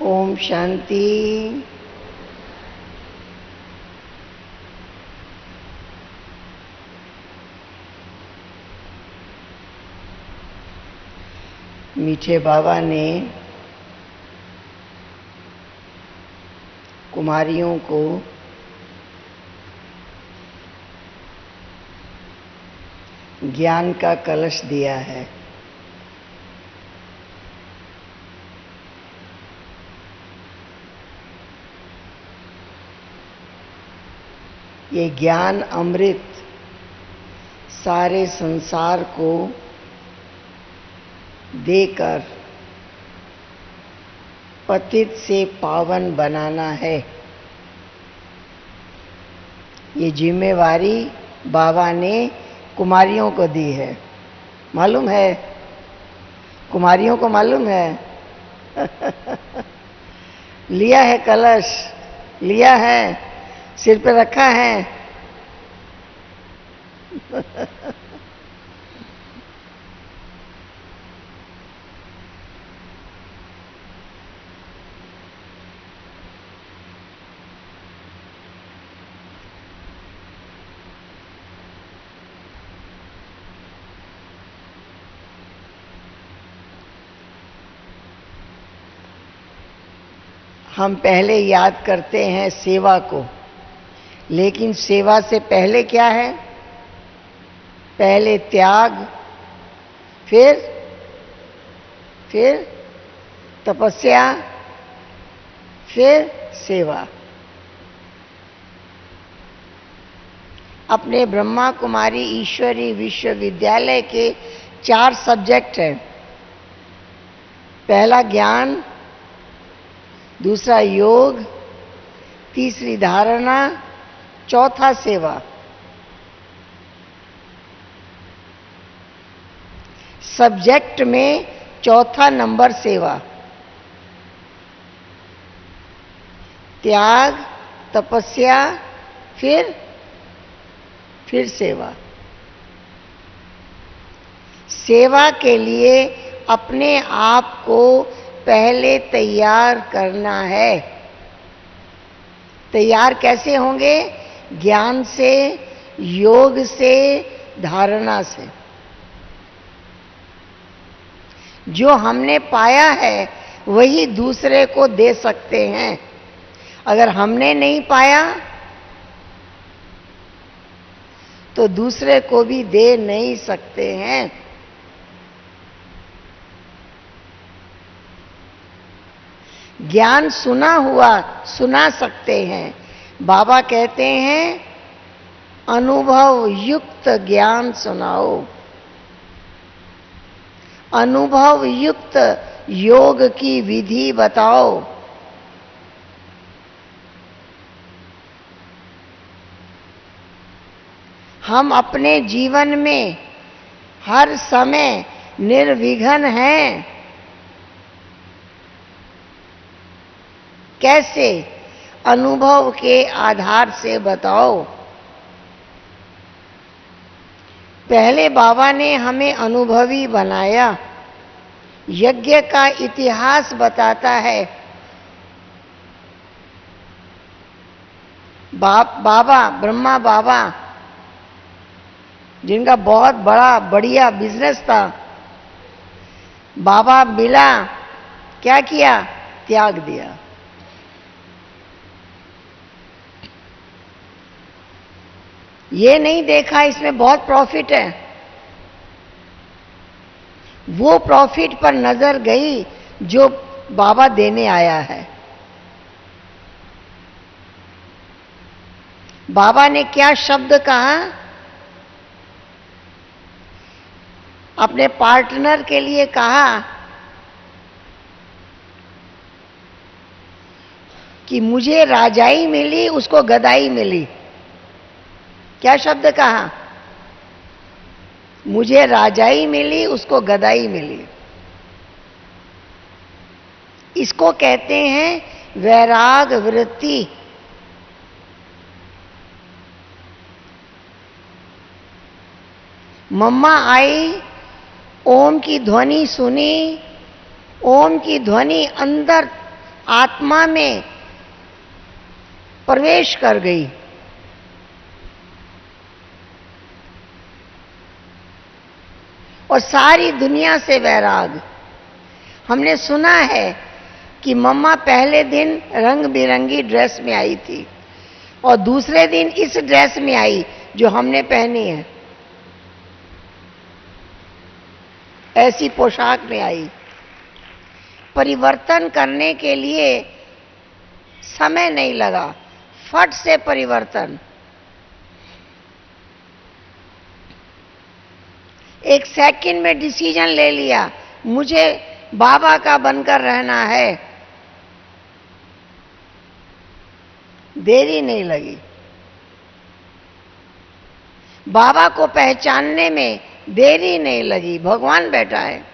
ओम शांति। मीठे बाबा ने कुमारियों को ज्ञान का कलश दिया है। ये ज्ञान अमृत सारे संसार को देकर पतित से पावन बनाना है। ये जिम्मेवारी बाबा ने कुमारियों को दी है। मालूम है? कुमारियों को मालूम है? लिया है कलश, लिया है, सिर पे रखा है। हम पहले याद करते हैं सेवा को, लेकिन सेवा से पहले क्या है? पहले त्याग, फिर तपस्या, फिर सेवा। अपने ब्रह्मा कुमारी ईश्वरी विश्वविद्यालय के 4 सब्जेक्ट हैं। पहला ज्ञान, दूसरा योग, तीसरी धारणा, चौथा सेवा। सब्जेक्ट में चौथा नंबर सेवा। त्याग, तपस्या, फिर सेवा। सेवा के लिए अपने आप को पहले तैयार करना है। तैयार कैसे होंगे? ज्ञान से, योग से, धारणा से। जो हमने पाया है वही दूसरे को दे सकते हैं। अगर हमने नहीं पाया तो दूसरे को भी दे नहीं सकते हैं। ज्ञान सुना हुआ सुना सकते हैं। बाबा कहते हैं अनुभव युक्त ज्ञान सुनाओ, अनुभव युक्त योग की विधि बताओ। हम अपने जीवन में हर समय निर्विघ्न हैं। कैसे? अनुभव के आधार से बताओ। पहले बाबा ने हमें अनुभवी बनाया। यज्ञ का इतिहास बताता है। बाबा, ब्रह्मा बाबा, जिनका बहुत बड़ा बढ़िया बिजनेस था, बाबा मिला, क्या किया? त्याग दिया। ये नहीं देखा इसमें बहुत प्रॉफिट है। वो प्रॉफिट पर नजर गई जो बाबा देने आया है। बाबा ने क्या शब्द कहा? अपने पार्टनर के लिए कहा कि मुझे राजाई मिली, उसको गदाई मिली। क्या शब्द कहा? मुझे राजाई मिली, उसको गदाई मिली। इसको कहते हैं वैराग वृत्ति। मम्मा आई, ओम की ध्वनि सुनी, ओम की ध्वनि अंदर आत्मा में प्रवेश कर गई। और सारी दुनिया से वैराग। हमने सुना है कि मम्मा पहले दिन रंग बिरंगी ड्रेस में आई थी और दूसरे दिन इस ड्रेस में आई जो हमने पहनी है, ऐसी पोशाक में आई। परिवर्तन करने के लिए समय नहीं लगा, फट से परिवर्तन। एक सेकंड में डिसीजन ले लिया, मुझे बाबा का बनकर रहना है। देरी नहीं लगी। बाबा को पहचानने में देरी नहीं लगी। भगवान बैठा है,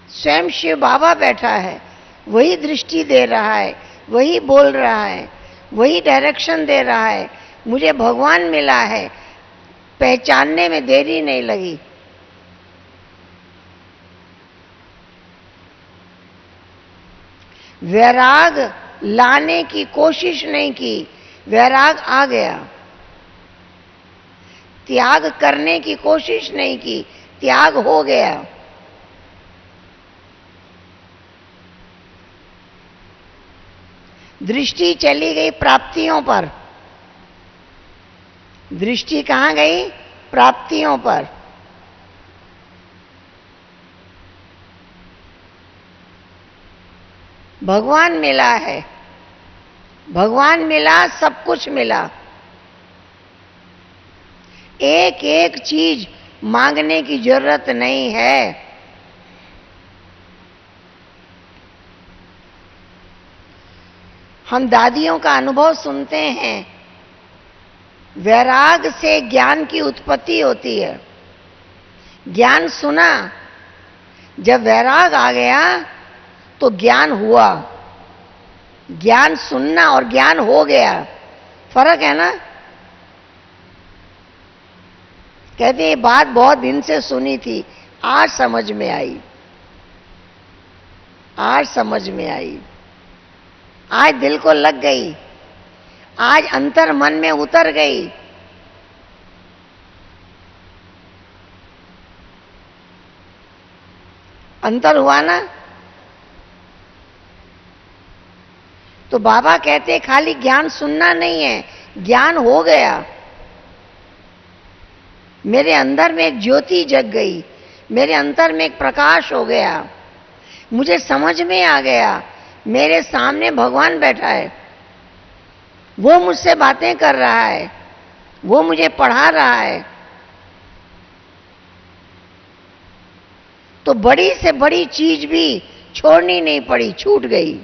स्वयं शिव बाबा बैठा है, वही दृष्टि दे रहा है, वही बोल रहा है, वही डायरेक्शन दे रहा है। मुझे भगवान मिला है, पहचानने में देरी नहीं लगी। वैराग लाने की कोशिश नहीं की, वैराग आ गया। त्याग करने की कोशिश नहीं की, त्याग हो गया। दृष्टि चली गई प्राप्तियों पर। दृष्टि कहां गई? प्राप्तियों पर। भगवान मिला है, भगवान मिला, सब कुछ मिला। एक एक चीज मांगने की जरूरत नहीं है। हम दादियों का अनुभव सुनते हैं, वैराग से ज्ञान की उत्पत्ति होती है। ज्ञान सुना, जब वैराग आ गया तो ज्ञान हुआ। ज्ञान सुनना और ज्ञान हो गया, फर्क है ना। कहते ये बात बहुत दिन से सुनी थी, आज समझ में आई, आज समझ में आई, आज दिल को लग गई, आज अंतर मन में उतर गई। अंतर हुआ ना। तो बाबा कहते खाली ज्ञान सुनना नहीं है, ज्ञान हो गया। मेरे अंदर में एक ज्योति जग गई, मेरे अंदर में एक प्रकाश हो गया। मुझे समझ में आ गया, मेरे सामने भगवान बैठा है, वो मुझसे बातें कर रहा है, वो मुझे पढ़ा रहा है। तो बड़ी से बड़ी चीज भी छोड़नी नहीं पड़ी, छूट गई।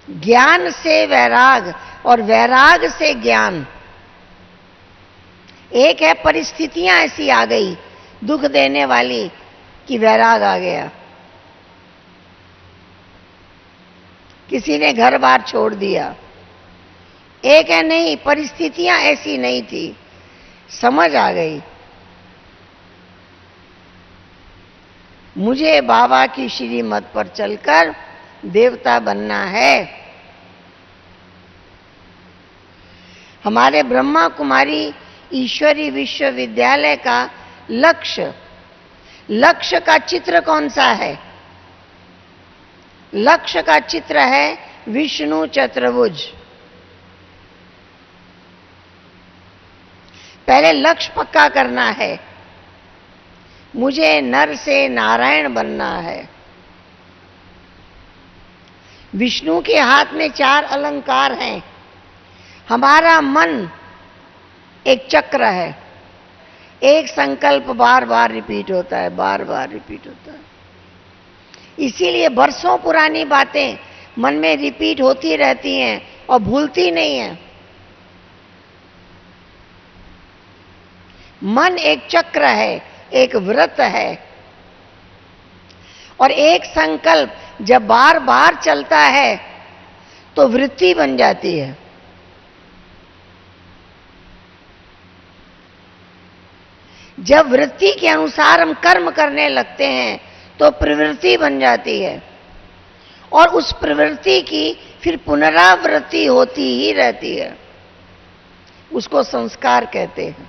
ज्ञान से वैराग और वैराग से ज्ञान। एक है परिस्थितियां ऐसी आ गई दुख देने वाली कि वैराग आ गया। किसी ने घर बार छोड़ दिया। एक है नहीं, परिस्थितियां ऐसी नहीं थी, समझ आ गई। मुझे बाबा की श्रीमत पर चलकर देवता बनना है। हमारे ब्रह्मा कुमारी ईश्वरी विश्वविद्यालय का लक्ष्य का चित्र कौन सा है? लक्ष्य का चित्र है विष्णु चतुर्भुज। पहले लक्ष्य पक्का करना है, मुझे नर से नारायण बनना है। विष्णु के हाथ में 4 अलंकार हैं। हमारा मन एक चक्र है, एक संकल्प बार बार रिपीट होता है, बार बार रिपीट होता है। इसीलिए बरसों पुरानी बातें मन में रिपीट होती रहती हैं और भूलती नहीं है। मन एक चक्र है, एक व्रत है, और एक संकल्प जब बार बार चलता है तो वृत्ति बन जाती है। जब वृत्ति के अनुसार हम कर्म करने लगते हैं तो प्रवृत्ति बन जाती है, और उस प्रवृत्ति की फिर पुनरावृत्ति होती ही रहती है। उसको संस्कार कहते हैं।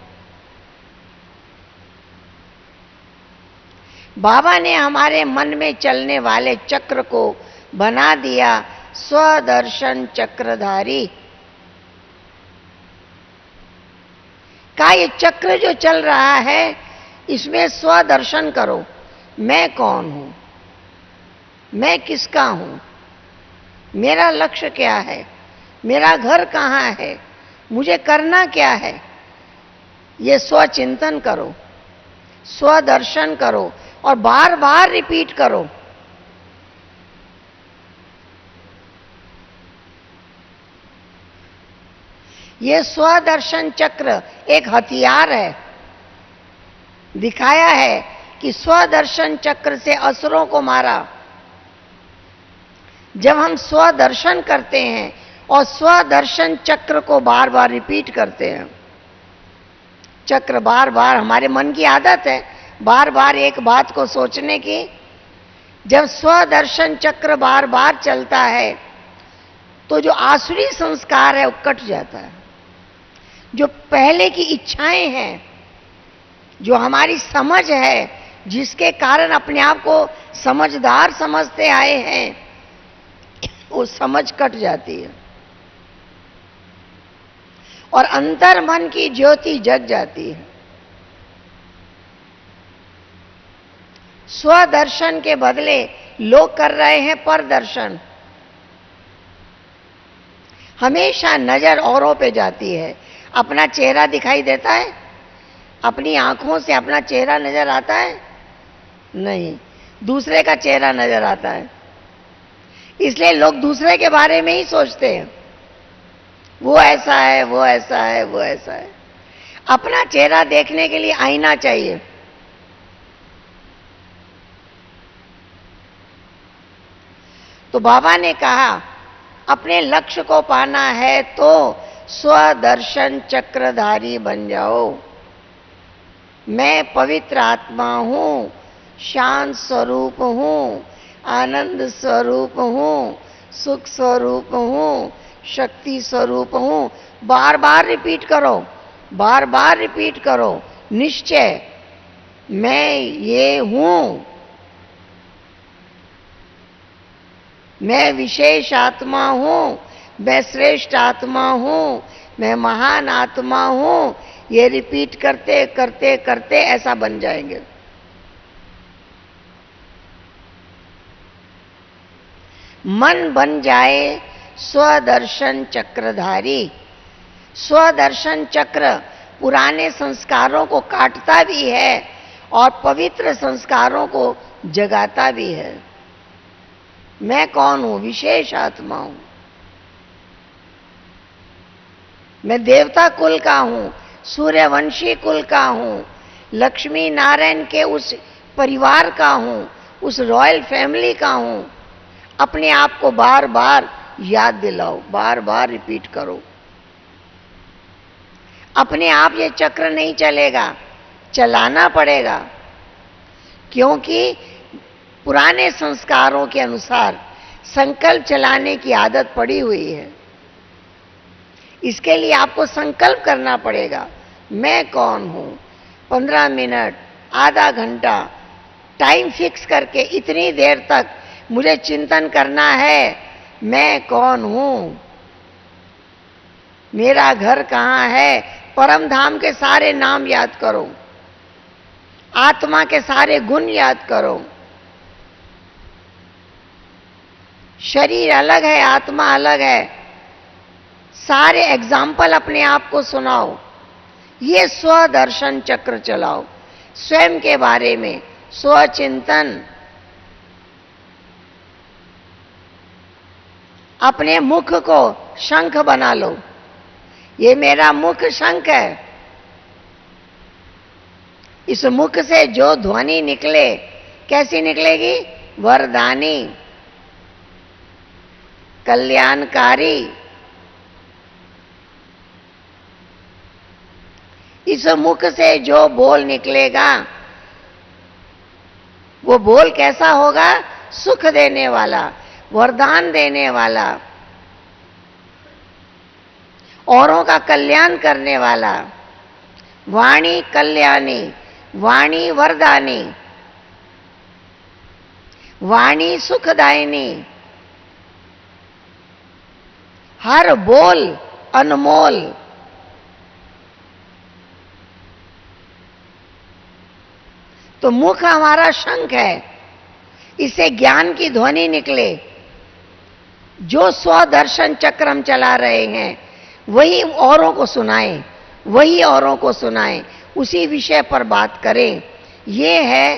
बाबा ने हमारे मन में चलने वाले चक्र को बना दिया स्वदर्शन चक्रधारी। का ये चक्र जो चल रहा है इसमें स्वदर्शन करो। मैं कौन हूं, मैं किसका हूं, मेरा लक्ष्य क्या है, मेरा घर कहां है, मुझे करना क्या है, ये स्वचिंतन करो, स्वदर्शन करो और बार बार रिपीट करो। ये स्वदर्शन चक्र एक हथियार है। दिखाया है कि स्वदर्शन चक्र से असुरों को मारा। जब हम स्वदर्शन करते हैं और स्वदर्शन चक्र को बार बार रिपीट करते हैं, चक्र बार बार, हमारे मन की आदत है बार बार एक बात को सोचने की। जब स्वदर्शन चक्र बार बार चलता है तो जो आसुरी संस्कार है वो कट जाता है। जो पहले की इच्छाएं हैं, जो हमारी समझ है, जिसके कारण अपने आप को समझदार समझते आए हैं, वो समझ कट जाती है और अंतर मन की ज्योति जग जाती है। स्वदर्शन के बदले लोग कर रहे हैं परदर्शन। हमेशा नजर औरों पे जाती है। अपना चेहरा दिखाई देता है? अपनी आंखों से अपना चेहरा नजर आता है? नहीं, दूसरे का चेहरा नजर आता है। इसलिए लोग दूसरे के बारे में ही सोचते हैं, वो ऐसा है, वो ऐसा है, वो ऐसा है। अपना चेहरा देखने के लिए आईना चाहिए। तो बाबा ने कहा अपने लक्ष्य को पाना है तो स्वदर्शन चक्रधारी बन जाओ। मैं पवित्र आत्मा हूं, शांत स्वरूप हूं, आनंद स्वरूप हूं, सुख स्वरूप हूं, शक्ति स्वरूप हूं। बार बार रिपीट करो, बार बार रिपीट करो। निश्चय मैं ये हूं, मैं विशेष आत्मा हूं, मैं श्रेष्ठ आत्मा हूं, मैं महान आत्मा हूं। ये रिपीट करते करते करते ऐसा बन जाएंगे। मन बन जाए स्वदर्शन चक्रधारी। स्वदर्शन चक्र पुराने संस्कारों को काटता भी है और पवित्र संस्कारों को जगाता भी है। मैं कौन हूं? विशेष आत्मा हूं। मैं देवता कुल का हूं, सूर्यवंशी कुल का हूं, लक्ष्मी नारायण के उस परिवार का हूं, उस रॉयल फैमिली का हूं। अपने आप को बार बार याद दिलाओ, बार बार रिपीट करो। अपने आप ये चक्र नहीं चलेगा, चलाना पड़ेगा, क्योंकि पुराने संस्कारों के अनुसार संकल्प चलाने की आदत पड़ी हुई है। इसके लिए आपको संकल्प करना पड़ेगा। मैं कौन हूं? 15 मिनट, आधा घंटा टाइम फिक्स करके इतनी देर तक मुझे चिंतन करना है। मैं कौन हूं? मेरा घर कहां है? परम धाम के सारे नाम याद करो, आत्मा के सारे गुण याद करो। शरीर अलग है, आत्मा अलग है। सारे एग्जाम्पल अपने आप को सुनाओ। ये स्वदर्शन चक्र चलाओ। स्वयं के बारे में स्वचिंतन। अपने मुख को शंख बना लो। ये मेरा मुख शंख है। इस मुख से जो ध्वनि निकले, कैसी निकलेगी? वरदानी, कल्याणकारी। इस मुख से जो बोल निकलेगा वो बोल कैसा होगा? सुख देने वाला, वरदान देने वाला, औरों का कल्याण करने वाला। वाणी कल्याणी, वाणी वरदानी, वाणी सुखदायिनी। हर बोल अनमोल। तो मुख हमारा शंख है, इससे ज्ञान की ध्वनि निकले। जो स्वदर्शन चक्र हम चला रहे हैं वही औरों को सुनाएं, वही औरों को सुनाएं, उसी विषय पर बात करें। ये है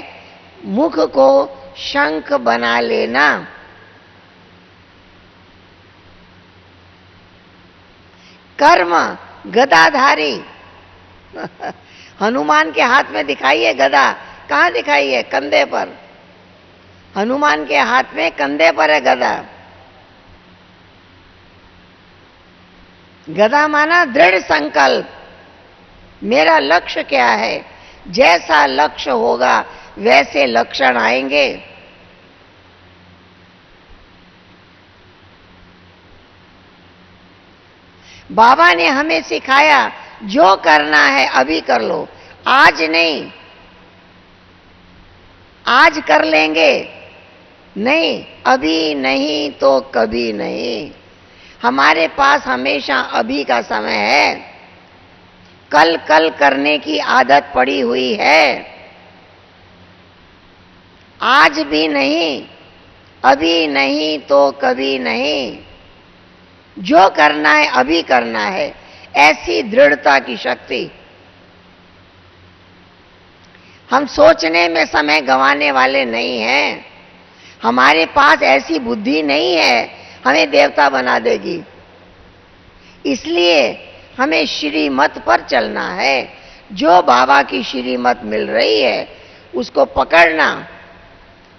मुख को शंख बना लेना। कर्म गदाधारी। हनुमान के हाथ में दिखाइए गदा, कहां दिखाई है? कंधे पर। हनुमान के हाथ में कंधे पर है गदा। गदा माना दृढ़ संकल्प। मेरा लक्ष्य क्या है? जैसा लक्ष्य होगा वैसे लक्षण आएंगे। बाबा ने हमें सिखाया जो करना है अभी कर लो, आज नहीं। आज कर लेंगे नहीं, अभी नहीं तो कभी नहीं। हमारे पास हमेशा अभी का समय है। कल कल करने की आदत पड़ी हुई है। आज भी नहीं, अभी नहीं तो कभी नहीं। जो करना है अभी करना है, ऐसी दृढ़ता की शक्ति। हम सोचने में समय गंवाने वाले नहीं हैं। हमारे पास ऐसी बुद्धि नहीं है हमें देवता बना देगी। इसलिए हमें श्रीमत पर चलना है। जो बाबा की श्रीमत मिल रही है उसको पकड़ना,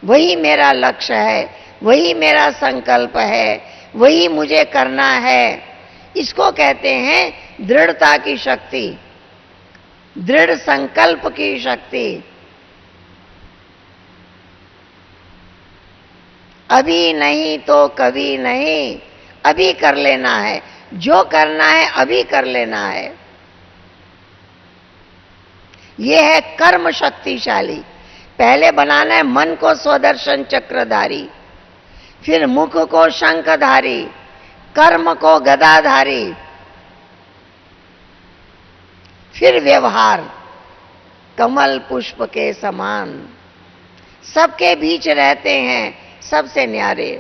वही मेरा लक्ष्य है, वही मेरा संकल्प है, वही मुझे करना है। इसको कहते हैं दृढ़ता की शक्ति, दृढ़ संकल्प की शक्ति। अभी नहीं तो कभी नहीं, अभी कर लेना है। जो करना है अभी कर लेना है। यह है कर्म शक्तिशाली। पहले बनाना है मन को स्वदर्शन चक्रधारी, फिर मुख को शंखधारी, कर्म को गदाधारी, फिर व्यवहार कमल पुष्प के समान। सबके बीच रहते हैं, सबसे न्यारे।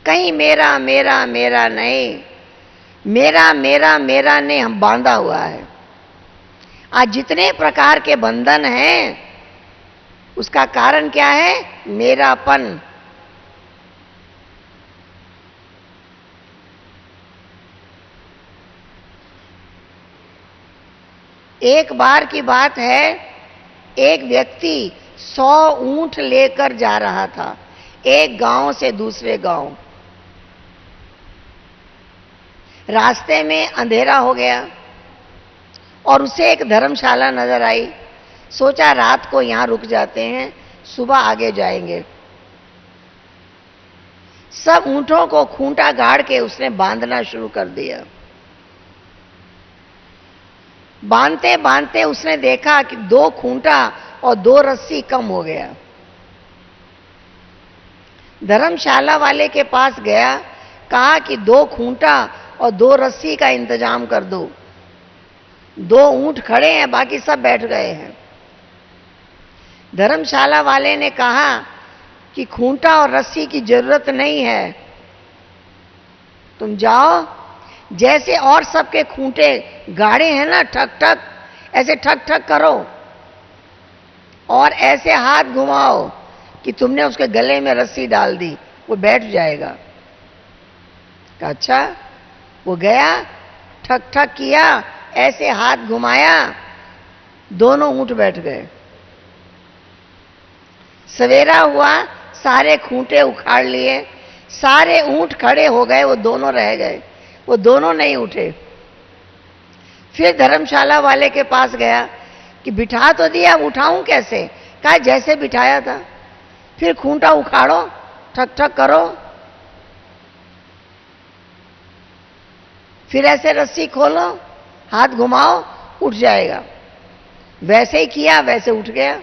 कहीं मेरा मेरा मेरा नहीं, मेरा मेरा मेरा ने हम बांधा हुआ है। आज जितने प्रकार के बंधन हैं उसका कारण क्या है? मेरापन। एक बार की बात है, एक व्यक्ति 100 ऊंट लेकर जा रहा था एक गांव से दूसरे गांव। रास्ते में अंधेरा हो गया और उसे एक धर्मशाला नजर आई। सोचा रात को यहां रुक जाते हैं, सुबह आगे जाएंगे। सब ऊंटों को खूंटा गाड़ के उसने बांधना शुरू कर दिया। बांधते बांधते उसने देखा कि 2 खूंटा और 2 रस्सी कम हो गया। धर्मशाला वाले के पास गया, कहा कि 2 खूंटा और 2 रस्सी का इंतजाम कर दो। 2 ऊंट खड़े हैं, बाकी सब बैठ गए हैं। धर्मशाला वाले ने कहा कि खूंटा और रस्सी की जरूरत नहीं है, तुम जाओ, जैसे और सबके खूंटे गाड़े हैं ना ठक ठक, ऐसे ठक ठक करो और ऐसे हाथ घुमाओ कि तुमने उसके गले में रस्सी डाल दी, वो बैठ जाएगा। कहा अच्छा। वो गया, ठक ठक किया, ऐसे हाथ घुमाया, दोनों ऊंट बैठ गए। सवेरा हुआ, सारे खूंटे उखाड़ लिए, सारे ऊंट खड़े हो गए, वो दोनों रह गए। वो दोनों नहीं उठे। फिर धर्मशाला वाले के पास गया कि बिठा तो दिया, उठाऊं कैसे? कहा जैसे बिठाया था। फिर खूंटा उखाड़ो, ठक ठक करो, फिर ऐसे रस्सी खोलो, हाथ घुमाओ, उठ जाएगा। वैसे ही किया, वैसे उठ गया।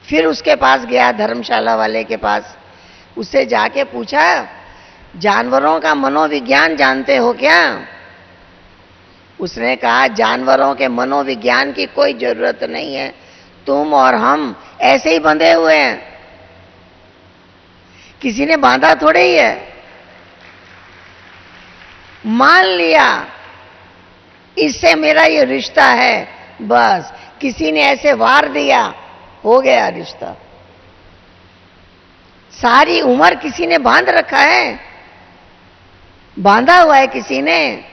फिर उसके पास गया, धर्मशाला वाले के पास। उससे जाके पूछा, जानवरों का मनोविज्ञान जानते हो क्या? उसने कहा, जानवरों के मनोविज्ञान की कोई जरूरत नहीं है, तुम और हम ऐसे ही बंधे हुए हैं, किसी ने बांधा थोड़े ही है। मान लिया इससे मेरा ये रिश्ता है, बस किसी ने ऐसे वार दिया, हो गया रिश्ता। सारी उम्र किसी ने बांध रखा है, बांधा हुआ है किसी ने।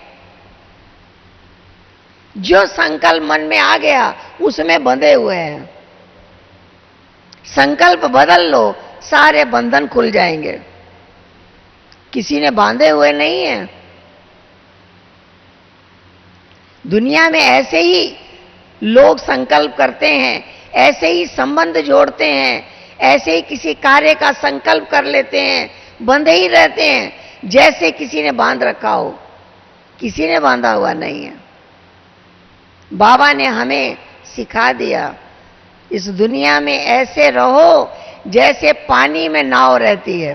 जो संकल्प मन में आ गया उसमें बंधे हुए हैं। संकल्प बदल लो, सारे बंधन खुल जाएंगे। किसी ने बांधे हुए नहीं है। दुनिया में ऐसे ही लोग संकल्प करते हैं, ऐसे ही संबंध जोड़ते हैं, ऐसे ही किसी कार्य का संकल्प कर लेते हैं, बंधे ही रहते हैं जैसे किसी ने बांध रखा हो। किसी ने बांधा हुआ नहीं है। बाबा ने हमें सिखा दिया, इस दुनिया में ऐसे रहो जैसे पानी में नाव रहती है।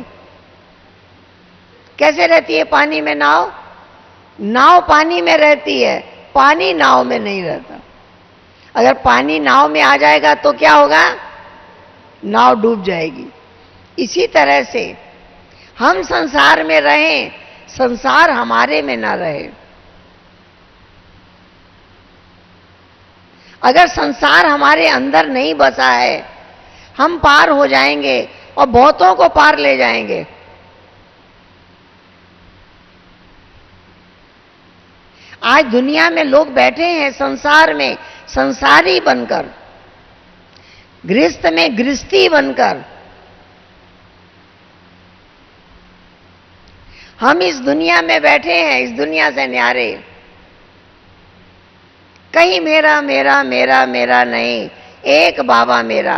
कैसे रहती है पानी में नाव? नाव पानी में रहती है, पानी नाव में नहीं रहता। अगर पानी नाव में आ जाएगा तो क्या होगा? नाव डूब जाएगी। इसी तरह से हम संसार में रहें, संसार हमारे में ना रहे। अगर संसार हमारे अंदर नहीं बसा है, हम पार हो जाएंगे और बहुतों को पार ले जाएंगे। आज दुनिया में लोग बैठे हैं संसार में संसारी बनकर, गृहस्थ में गृहस्थी बनकर। हम इस दुनिया में बैठे हैं, इस दुनिया से न्यारे। कहीं मेरा मेरा मेरा मेरा नहीं, एक बाबा मेरा।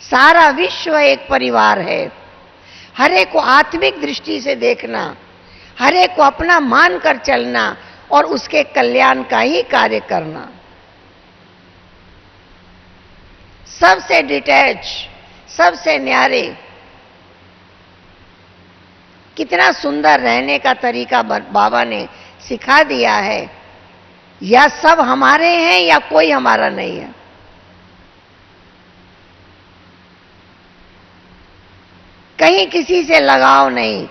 सारा विश्व एक परिवार है। हर एक को आत्मिक दृष्टि से देखना, हर एक को अपना मानकर चलना और उसके कल्याण का ही कार्य करना। सबसे डिटैच, सबसे न्यारे। कितना सुंदर रहने का तरीका बाबा ने सिखा दिया है। या सब हमारे हैं या कोई हमारा नहीं है। कहीं किसी से लगाव नहीं,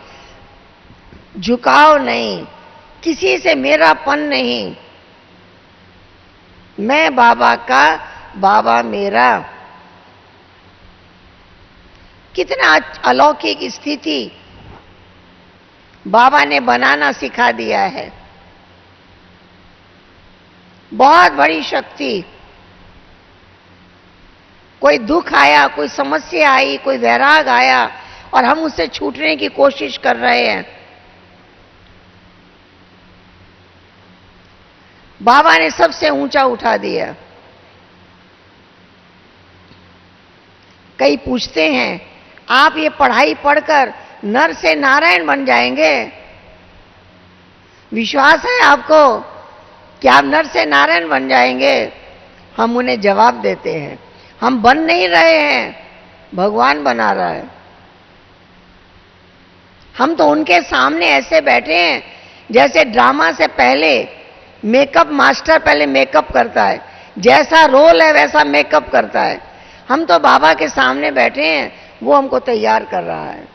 झुकाव नहीं, किसी से मेरापन नहीं। मैं बाबा का, बाबा मेरा। कितना अलौकिक स्थिति बाबा ने बनाना सिखा दिया है। बहुत बड़ी शक्ति। कोई दुख आया, कोई समस्या आई, कोई वैराग आया और हम उससे छूटने की कोशिश कर रहे हैं। बाबा ने सबसे ऊंचा उठा दिया। कई पूछते हैं, आप ये पढ़ाई पढ़कर नर से नारायण बन जाएंगे? विश्वास है आपको कि आप नर से नारायण बन जाएंगे? हम उन्हें जवाब देते हैं, हम बन नहीं रहे हैं, भगवान बना रहा है। हम तो उनके सामने ऐसे बैठे हैं जैसे ड्रामा से पहले मेकअप मास्टर पहले मेकअप करता है, जैसा रोल है वैसा मेकअप करता है। हम तो बाबा के सामने बैठे हैं, वो हमको तैयार कर रहा है।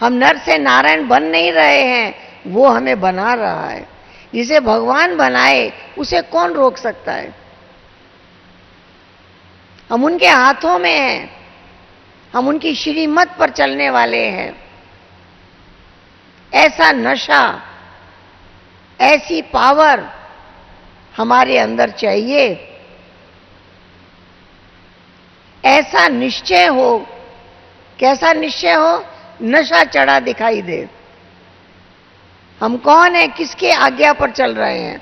हम नर से नारायण बन नहीं रहे हैं, वो हमें बना रहा है। जिसे भगवान बनाए उसे कौन रोक सकता है? हम उनके हाथों में हैं, हम उनकी श्रीमत पर चलने वाले हैं। ऐसा नशा, ऐसी पावर हमारे अंदर चाहिए। ऐसा निश्चय हो कैसा निश्चय हो? नशा चढ़ा दिखाई दे। हम कौन है, किसके आज्ञा पर चल रहे हैं,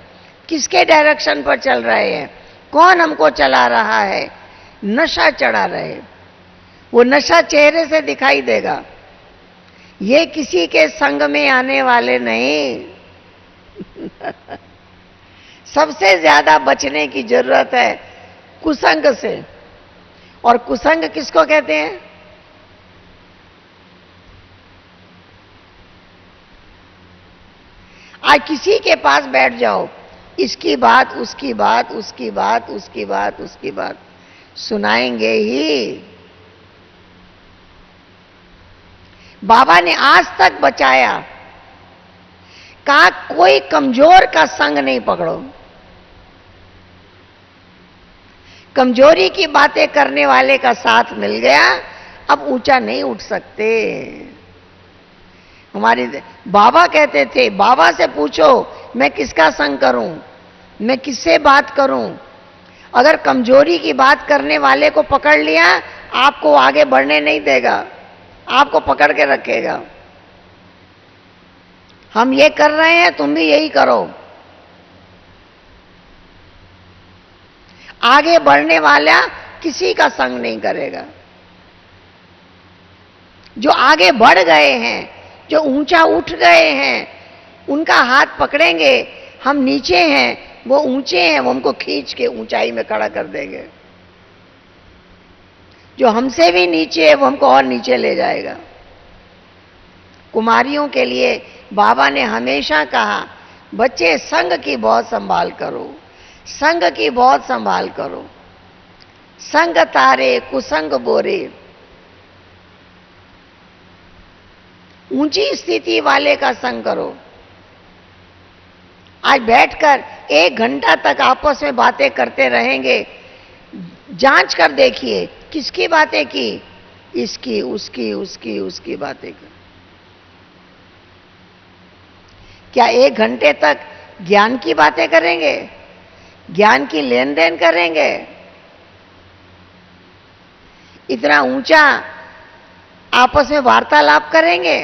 किसके डायरेक्शन पर चल रहे हैं, कौन हमको चला रहा है, नशा चढ़ा रहे। वो नशा चेहरे से दिखाई देगा। ये किसी के संग में आने वाले नहीं। सबसे ज्यादा बचने की जरूरत है कुसंग से। और कुसंग किसको कहते हैं? आज किसी के पास बैठ जाओ, इसकी बात, उसकी बात, उसकी बात, उसकी बात, उसकी बात सुनाएंगे ही। बाबा ने आज तक बचाया, कहा कोई कमजोर का संग नहीं पकड़ो। कमजोरी की बातें करने वाले का साथ मिल गया, अब ऊंचा नहीं उठ सकते। हमारे बाबा कहते थे, बाबा से पूछो मैं किसका संग करूं, मैं किससे बात करूं। अगर कमजोरी की बात करने वाले को पकड़ लिया, आपको आगे बढ़ने नहीं देगा, आपको पकड़ के रखेगा। हम ये कर रहे हैं, तुम भी यही करो। आगे बढ़ने वाला किसी का संग नहीं करेगा। जो आगे बढ़ गए हैं, जो ऊंचा उठ गए हैं, उनका हाथ पकड़ेंगे। हम नीचे हैं, वो ऊंचे हैं, वो हमको खींच के ऊंचाई में खड़ा कर देंगे। जो हमसे भी नीचे है, वो हमको और नीचे ले जाएगा। कुमारियों के लिए बाबा ने हमेशा कहा, बच्चे संग की बहुत संभाल करो, संग की बहुत संभाल करो। संग तारे कुसंग बोरे। ऊंची स्थिति वाले का संग करो। आज बैठकर 1 घंटा तक आपस में बातें करते रहेंगे, जांच कर देखिए किसकी बातें की, इसकी, उसकी, उसकी, उसकी बातें की। क्या 1 घंटे तक ज्ञान की बातें करेंगे, ज्ञान की लेन देन करेंगे? इतना ऊंचा आपस में वार्तालाप करेंगे?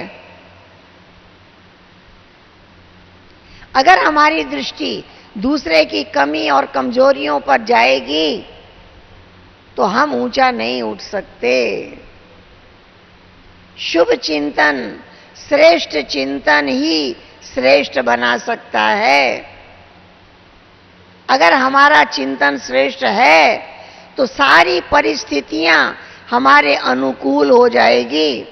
अगर हमारी दृष्टि दूसरे की कमी और कमजोरियों पर जाएगी तो हम ऊंचा नहीं उठ सकते। शुभ चिंतन, श्रेष्ठ चिंतन ही श्रेष्ठ बना सकता है। अगर हमारा चिंतन श्रेष्ठ है तो सारी परिस्थितियां हमारे अनुकूल हो जाएगी।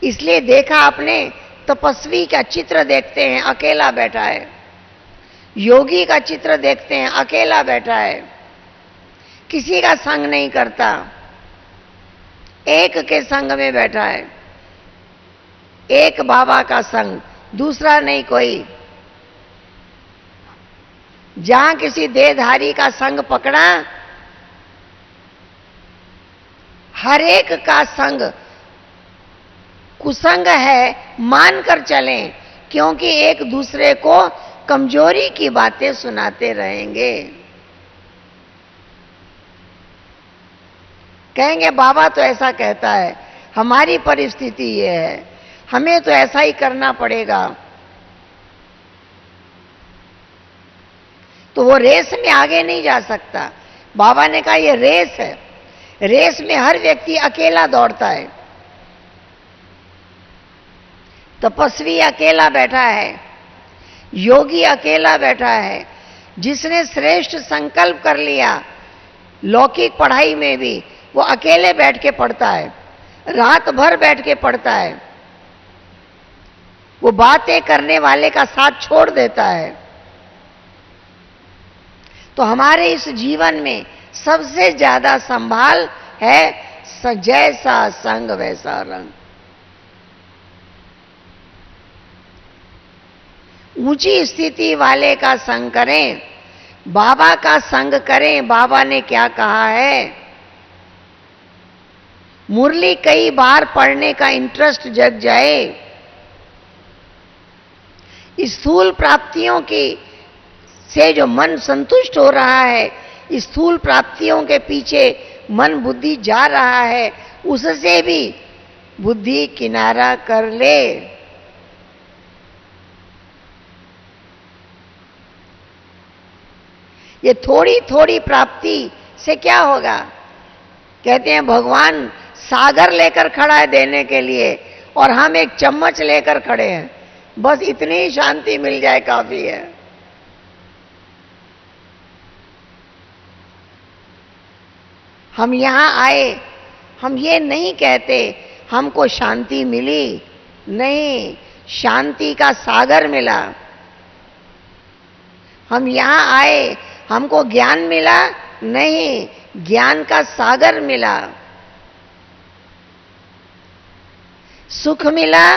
इसलिए देखा आपने, तपस्वी का चित्र देखते हैं, अकेला बैठा है। योगी का चित्र देखते हैं, अकेला बैठा है, किसी का संग नहीं करता, एक के संग में बैठा है। एक बाबा का संग, दूसरा नहीं कोई। जहां किसी देहधारी का संग पकड़ा, हर एक का संग कुसंग है मानकर चलें, क्योंकि एक दूसरे को कमजोरी की बातें सुनाते रहेंगे। कहेंगे बाबा तो ऐसा कहता है, हमारी परिस्थिति ये है, हमें तो ऐसा ही करना पड़ेगा। तो वो रेस में आगे नहीं जा सकता। बाबा ने कहा ये रेस है, रेस में हर व्यक्ति अकेला दौड़ता है। तपस्वी अकेला बैठा है, योगी अकेला बैठा है। जिसने श्रेष्ठ संकल्प कर लिया, लौकिक पढ़ाई में भी वो अकेले बैठ के पढ़ता है, रात भर बैठ के पढ़ता है। वो बातें करने वाले का साथ छोड़ देता है। तो हमारे इस जीवन में सबसे ज्यादा संभाल है जैसा संग वैसा रंग। ऊंची स्थिति वाले का संग करें, बाबा का संग करें। बाबा ने क्या कहा है? मुरली कई बार पढ़ने का इंटरेस्ट जग जाए, स्थूल प्राप्तियों की से जो मन संतुष्ट हो रहा है, स्थूल प्राप्तियों के पीछे मन बुद्धि जा रहा है, उससे भी बुद्धि किनारा कर ले। ये थोड़ी थोड़ी प्राप्ति से क्या होगा? कहते हैं भगवान सागर लेकर खड़ा है देने के लिए और हम एक चम्मच लेकर खड़े हैं, बस इतनी ही शांति मिल जाए काफी है। हम यहां आए, हम ये नहीं कहते हमको शांति मिली, नहीं, शांति का सागर मिला। हम यहां आए हमको ज्ञान मिला, नहीं, ज्ञान का सागर मिला। सुख मिला,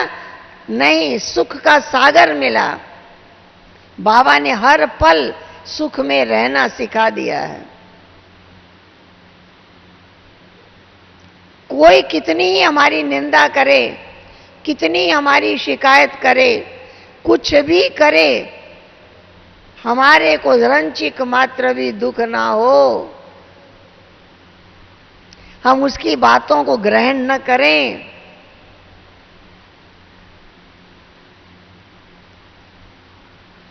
नहीं, सुख का सागर मिला। बाबा ने हर पल सुख में रहना सिखा दिया है। कोई कितनी ही हमारी निंदा करे, कितनी हमारी शिकायत करे, कुछ भी करे, हमारे को रंचिक मात्र भी दुख ना हो, हम उसकी बातों को ग्रहण न करें।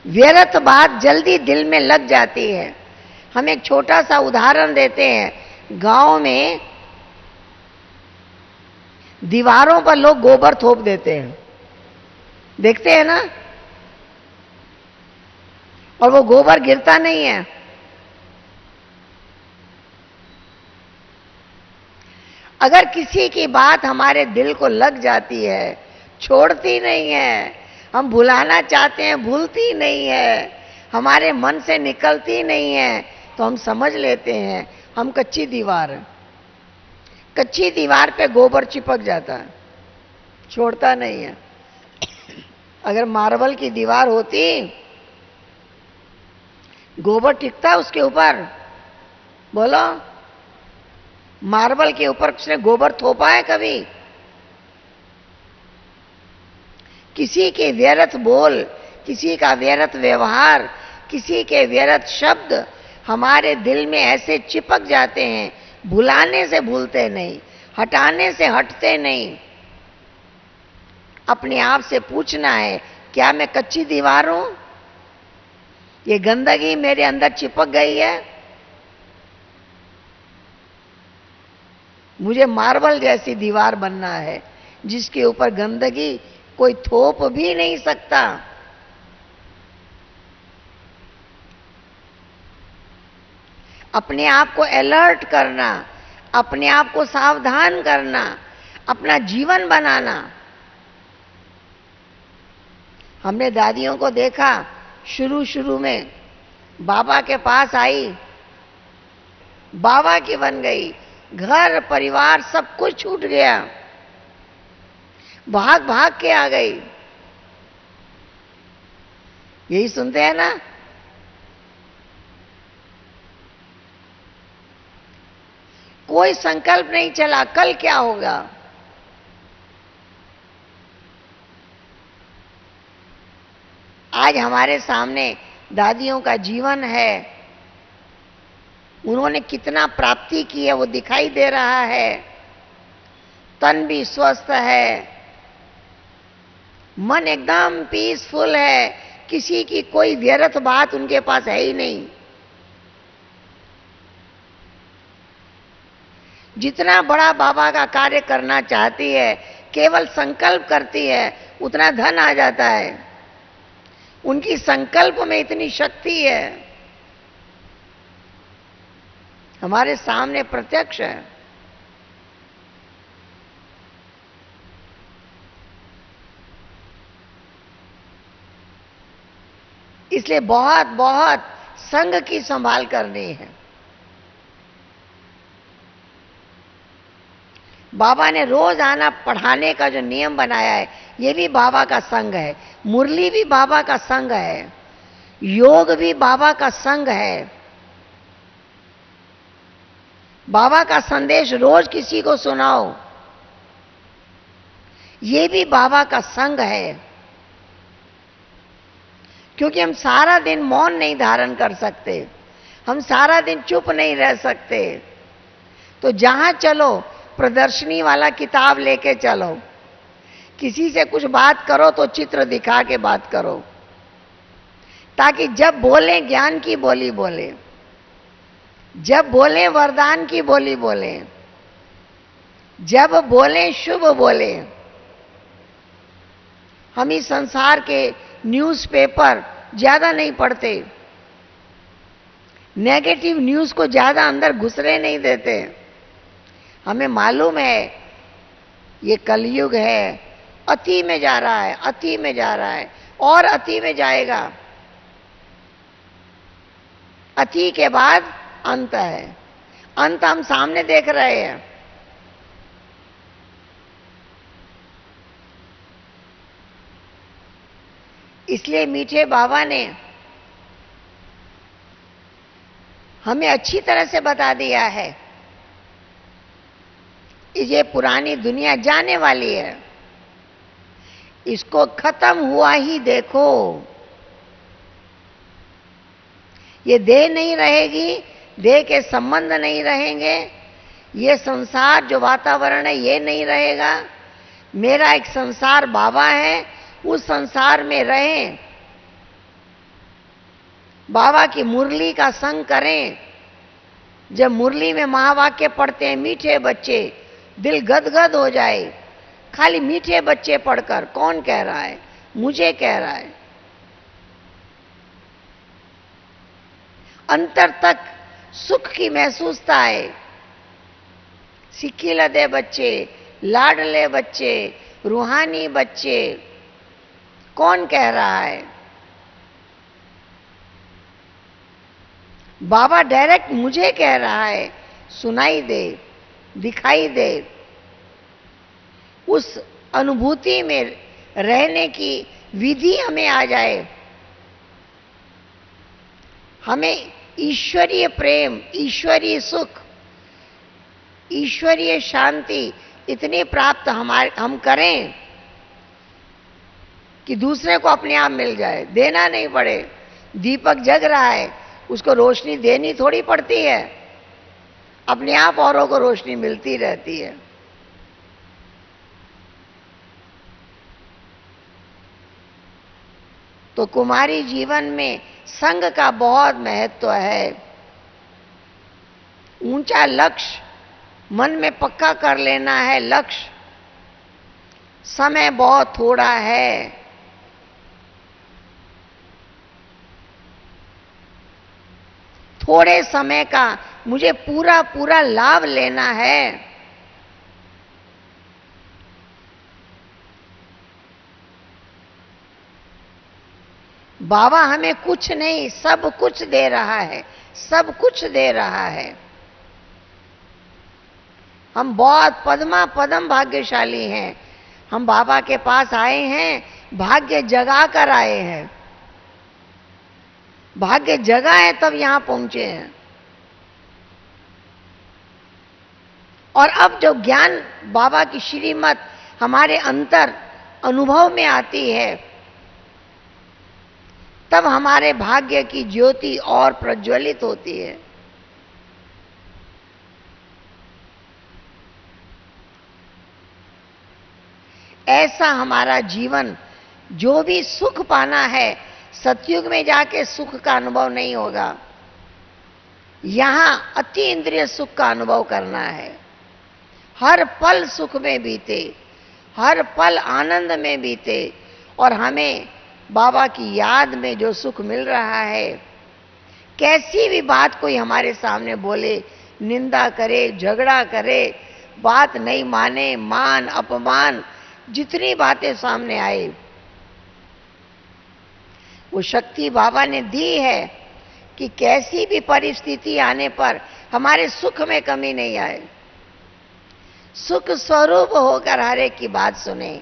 व्यर्थ बात जल्दी दिल में लग जाती है। हम एक छोटा सा उदाहरण देते हैं। गांव में दीवारों पर लोग गोबर थोप देते हैं, देखते हैं ना, और वो गोबर गिरता नहीं है। अगर किसी की बात हमारे दिल को लग जाती है, छोड़ती नहीं है, हम भुलाना चाहते हैं, भूलती नहीं है, हमारे मन से निकलती नहीं है, तो हम समझ लेते हैं हम कच्ची दीवार है। कच्ची दीवार पे गोबर चिपक जाता है, छोड़ता नहीं है। अगर मार्बल की दीवार होती, गोबर टिकता उसके ऊपर? बोलो, मार्बल के ऊपर किसने गोबर थोपा है कभी? किसी के व्यर्थ बोल, किसी का व्यर्थ व्यवहार, किसी के व्यर्थ शब्द हमारे दिल में ऐसे चिपक जाते हैं, भुलाने से भूलते नहीं, हटाने से हटते नहीं। अपने आप से पूछना है, क्या मैं कच्ची दीवार हूं? ये गंदगी मेरे अंदर चिपक गई है? मुझे मार्बल जैसी दीवार बनना है, जिसके ऊपर गंदगी कोई थोप भी नहीं सकता। अपने आप को अलर्ट करना, अपने आप को सावधान करना, अपना जीवन बनाना। हमने दादियों को देखा, शुरू शुरू में बाबा के पास आई, बाबा की बन गई, घर परिवार सब कुछ छूट गया, भाग भाग के आ गई। यही सुनते हैं ना? कोई संकल्प नहीं चला कल क्या होगा। आज हमारे सामने दादियों का जीवन है, उन्होंने कितना प्राप्ति की है वो दिखाई दे रहा है। तन भी स्वस्थ है, मन एकदम पीसफुल है, किसी की कोई व्यर्थ बात उनके पास है ही नहीं। जितना बड़ा बाबा का कार्य करना चाहती है, केवल संकल्प करती है, उतना धन आ जाता है। उनकी संकल्प में इतनी शक्ति है, हमारे सामने प्रत्यक्ष है। इसलिए बहुत बहुत संघ की संभाल करनी है। बाबा ने रोज आना पढ़ाने का जो नियम बनाया है, ये भी बाबा का संग है। मुरली भी बाबा का संग है, योग भी बाबा का संग है। बाबा का संदेश रोज किसी को सुनाओ, ये भी बाबा का संग है। क्योंकि हम सारा दिन मौन नहीं धारण कर सकते, हम सारा दिन चुप नहीं रह सकते। तो जहां चलो प्रदर्शनी वाला किताब लेके चलो, किसी से कुछ बात करो तो चित्र दिखा के बात करो, ताकि जब बोले ज्ञान की बोली बोले, जब बोले वरदान की बोली बोले, जब बोले शुभ बोले। हम इस संसार के न्यूज़पेपर ज्यादा नहीं पढ़ते, नेगेटिव न्यूज़ को ज्यादा अंदर घुसने नहीं देते। हमें मालूम है ये कलयुग है, अति में जा रहा है, अति में जा रहा है और अति में जाएगा। अति के बाद अंत है, अंत हम सामने देख रहे हैं। इसलिए मीठे बाबा ने हमें अच्छी तरह से बता दिया है, ये पुरानी दुनिया जाने वाली है, इसको खत्म हुआ ही देखो। ये देह नहीं रहेगी, देह के संबंध नहीं रहेंगे, ये संसार जो वातावरण है ये नहीं रहेगा। मेरा एक संसार बाबा है, उस संसार में रहें, बाबा की मुरली का संग करें। जब मुरली में महावाक्य पढ़ते हैं मीठे बच्चे, दिल गदगद हो जाए। खाली मीठे बच्चे पढ़कर, कौन कह रहा है? मुझे कह रहा है। अंतर तक सुख की महसूसता है। सिक्किलदे बच्चे, लाडले बच्चे, रूहानी बच्चे, कौन कह रहा है? बाबा डायरेक्ट मुझे कह रहा है, सुनाई दे, दिखाई दे। उस अनुभूति में रहने की विधि हमें आ जाए। हमें ईश्वरीय प्रेम, ईश्वरीय सुख, ईश्वरीय शांति इतनी प्राप्त हम करें कि दूसरे को अपने आप मिल जाए, देना नहीं पड़े। दीपक जग रहा है, उसको रोशनी देनी थोड़ी पड़ती है, अपने आप औरों को रोशनी मिलती रहती है। तो कुमारी जीवन में संग का बहुत महत्व है। ऊंचा लक्ष्य मन में पक्का कर लेना है। लक्ष्य, समय बहुत थोड़ा है। थोड़े समय का मुझे पूरा पूरा लाभ लेना है। बाबा हमें कुछ नहीं, सब कुछ दे रहा है, सब कुछ दे रहा है। हम बहुत पद्मा पदम भाग्यशाली हैं। हम बाबा के पास आए हैं, भाग्य जगा कर आए हैं। भाग्य जगा है तब यहां पहुंचे हैं। और अब जो ज्ञान बाबा की श्रीमत हमारे अंतर अनुभव में आती है, तब हमारे भाग्य की ज्योति और प्रज्वलित होती है। ऐसा हमारा जीवन, जो भी सुख पाना है, सतयुग में जाके सुख का अनुभव नहीं होगा। यहां अति इंद्रिय सुख का अनुभव करना है। हर पल सुख में बीते, हर पल आनंद में बीते। और हमें बाबा की याद में जो सुख मिल रहा है, कैसी भी बात कोई हमारे सामने बोले, निंदा करे, झगड़ा करे, बात नहीं माने, मान अपमान, जितनी बातें सामने आए, वो शक्ति बाबा ने दी है कि कैसी भी परिस्थिति आने पर हमारे सुख में कमी नहीं आए। सुख स्वरूप होकर हर एक की बात सुने,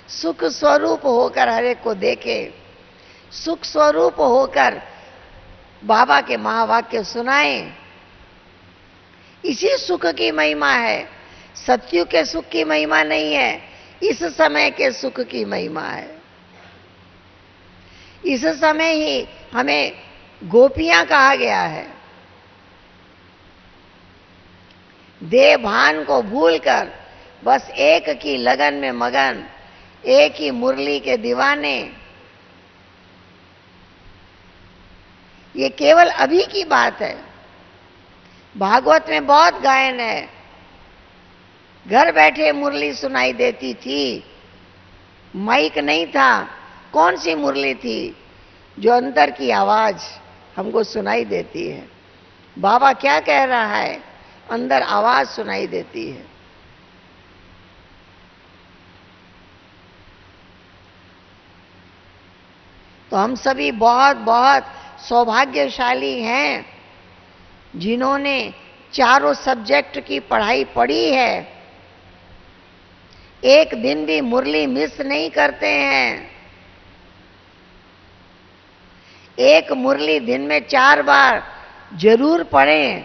सुख स्वरूप होकर हर एक को देखे, सुख स्वरूप होकर बाबा के महावाक्य सुनाएं। इसी सुख की महिमा है। सतयुग के सुख की महिमा नहीं है, इस समय के सुख की महिमा है। इस समय ही हमें गोपियां कहा गया है। देह भान को भूलकर बस एक की लगन में मगन, एक ही मुरली के दीवाने। ये केवल अभी की बात है। भागवत में बहुत गायन है। घर बैठे मुरली सुनाई देती थी, माइक नहीं था। कौन सी मुरली थी? जो अंदर की आवाज हमको सुनाई देती है। बाबा क्या कह रहा है? अंदर आवाज सुनाई देती है। तो हम सभी बहुत बहुत सौभाग्यशाली हैं जिन्होंने चारों सब्जेक्ट की पढ़ाई पढ़ी है। एक दिन भी मुरली मिस नहीं करते हैं। एक मुरली दिन में 4 बार जरूर पढ़ें।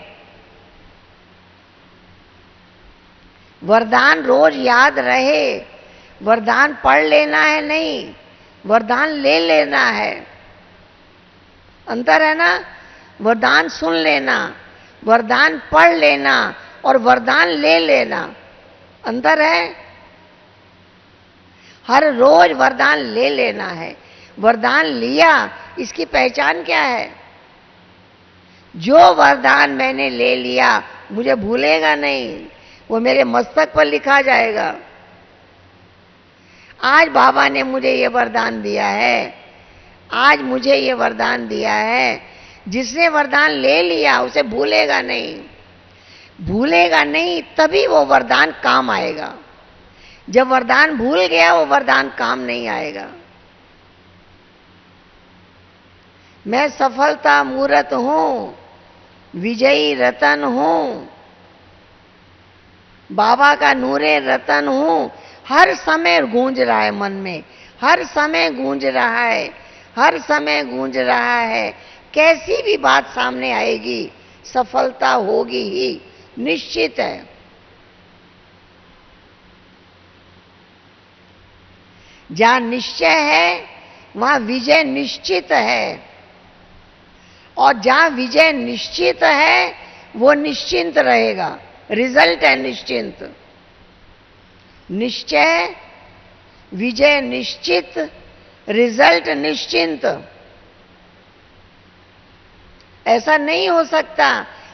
वरदान रोज याद रहे। वरदान पढ़ लेना है नहीं, वरदान ले लेना है। अंतर है ना? वरदान सुन लेना, वरदान पढ़ लेना और वरदान ले लेना, अंतर है। हर रोज वरदान ले लेना है। वरदान लिया, इसकी पहचान क्या है? जो वरदान मैंने ले लिया मुझे भूलेगा नहीं, वो मेरे मस्तक पर लिखा जाएगा। आज बाबा ने मुझे ये वरदान दिया है, आज मुझे ये वरदान दिया है। जिसने वरदान ले लिया उसे भूलेगा नहीं। भूलेगा नहीं तभी वो वरदान काम आएगा। जब वरदान भूल गया वो वरदान काम नहीं आएगा। मैं सफलता मूरत हूं, विजयी रतन हूं, बाबा का नूरे रतन हूं। हर समय गूंज रहा है मन में, हर समय गूंज रहा है, हर समय गूंज रहा है। कैसी भी बात सामने आएगी, सफलता होगी ही, निश्चित है। जहां निश्चय है वहां विजय निश्चित है, और जहां विजय निश्चित है वो निश्चिंत रहेगा। रिजल्ट है निश्चिंत। निश्चय, विजय निश्चित, रिजल्ट निश्चिंत। ऐसा नहीं हो सकता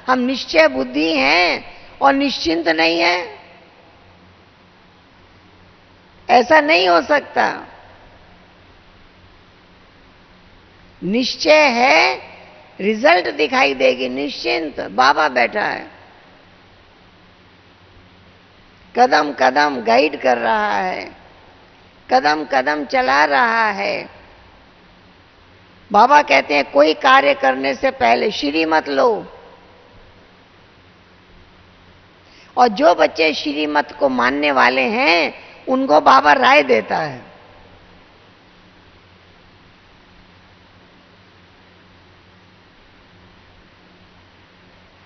हम निश्चय बुद्धि हैं और निश्चिंत नहीं है। ऐसा नहीं हो सकता। निश्चय है, रिजल्ट दिखाई देगी। निश्चिंत बाबा बैठा है, कदम कदम गाइड कर रहा है, कदम कदम चला रहा है। बाबा कहते हैं कोई कार्य करने से पहले श्रीमत लो। और जो बच्चे श्रीमत को मानने वाले हैं उनको बाबा राय देता है।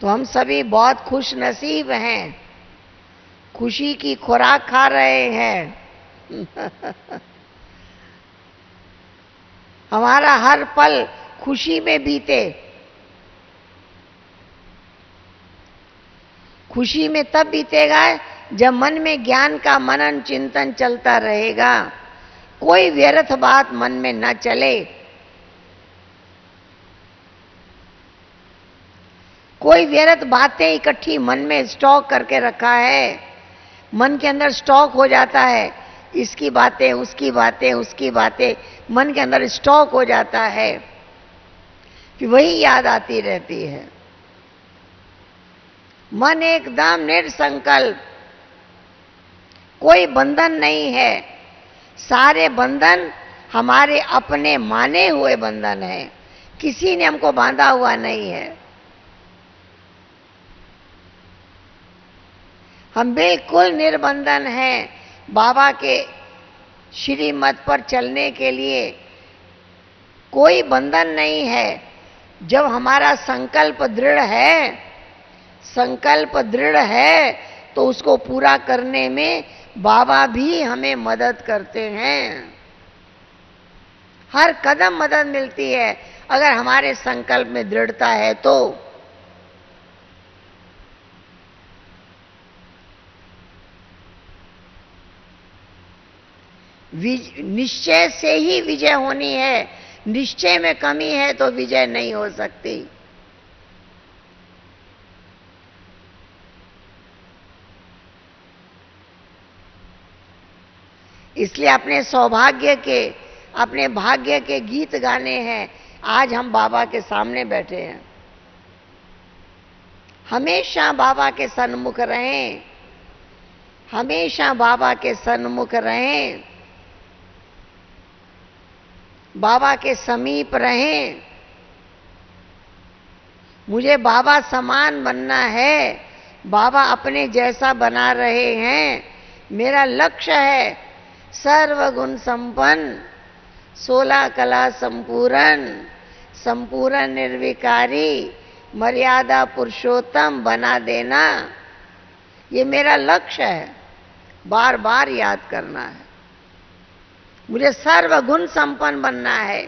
तो हम सभी बहुत खुश नसीब हैं, खुशी की खुराक खा रहे हैं। हमारा हर पल खुशी में बीते। खुशी में तब बीतेगा जब मन में ज्ञान का मनन चिंतन चलता रहेगा। कोई व्यर्थ बात मन में न चले, कोई व्यर्थ बातें इकट्ठी मन में स्टॉक करके रखा है। मन के अंदर स्टॉक हो जाता है, इसकी बातें, उसकी बातें, उसकी बातें मन के अंदर स्टॉक हो जाता है, कि वही याद आती रहती है। मन एकदम निर्संकल्प, कोई बंधन नहीं है। सारे बंधन हमारे अपने माने हुए बंधन हैं, किसी ने हमको बांधा हुआ नहीं है। हम बिल्कुल निर्बंधन हैं बाबा के श्रीमत पर चलने के लिए। कोई बंधन नहीं है। जब हमारा संकल्प दृढ़ है, संकल्प दृढ़ है तो उसको पूरा करने में बाबा भी हमें मदद करते हैं। हर कदम मदद मिलती है अगर हमारे संकल्प में दृढ़ता है तो। निश्चय से ही विजय होनी है। निश्चय में कमी है तो विजय नहीं हो सकती। इसलिए अपने सौभाग्य के, अपने भाग्य के गीत गाने हैं। आज हम बाबा के सामने बैठे हैं। हमेशा बाबा के सन्मुख रहें, हमेशा बाबा के सन्मुख रहें, बाबा के समीप रहें। मुझे बाबा समान बनना है, बाबा अपने जैसा बना रहे हैं। मेरा लक्ष्य है सर्वगुण संपन्न, 16 कला संपूर्ण, संपूर्ण निर्विकारी, मर्यादा पुरुषोत्तम बना देना। ये मेरा लक्ष्य है, बार बार याद करना है। मुझे सर्वगुण संपन्न बनना है।